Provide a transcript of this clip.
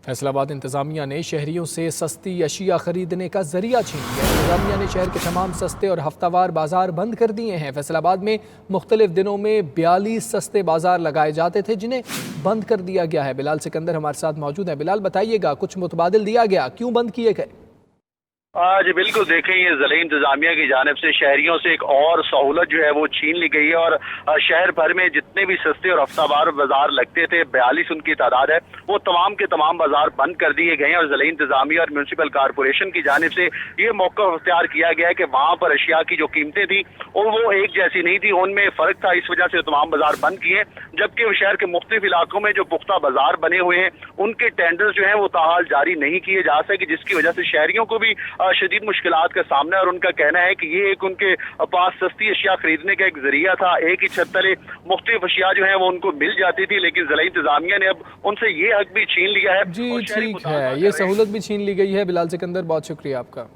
फैसलाबाद इंतजामिया ने शहरियों से सस्ती अशिया खरीदने का जरिया छीन लिया। इंतजामिया ने शहर के तमाम सस्ते और हफ्तावार बाजार बंद कर दिए हैं। फैसलाबाद में मुख्तलिफ दिनों में 42 सस्ते बाजार लगाए जाते थे जिन्हें बंद कर दिया गया है। बिलाल सिकंदर हमारे साथ मौजूद है। बिलाल, बताइएगा, कुछ मुतबादिल दिया गया, क्यों बंद किए गए? जी बिल्कुल, देखें, ये ज़िले इंतजामिया की जानिब से शहरियों से एक और सहूलत जो है वो छीन ली गई है और शहर भर में जितने भी सस्ते और हफ्तावार बाजार लगते थे, 42 उनकी तादाद है, वो तमाम के तमाम बाजार बंद कर दिए गए हैं। और ज़िले इंतजामिया और म्यूनसिपल कारपोरेशन की जानिब से ये मौका अख्तियार किया गया है कि वहाँ पर अशिया की जो कीमतें थी और वो एक जैसी नहीं थी, उनमें फ़र्क था। इस वजह से तमाम बाजार बंद किए, जबकि शहर के मुख्तलिफ इलाकों में जो पुख्ता बाजार बने हुए हैं उनके टेंडर्स जो है वो ताहाल जारी नहीं किए जा सके, जिसकी वजह से शहरियों को भी शदीद मुश्किलात का सामना है। और उनका कहना है कि ये एक उनके पास सस्ती अशिया खरीदने का एक जरिया था। एक ही छत तले मुख्तलिफ अशिया जो है वो उनको मिल जाती थी, लेकिन ज़िला इंतजामिया ने अब उनसे ये हक भी छीन लिया है। जी ठीक है, ये सहूलत भी छीन ली गई है। बिलाल सिकंदर, बहुत शुक्रिया आपका।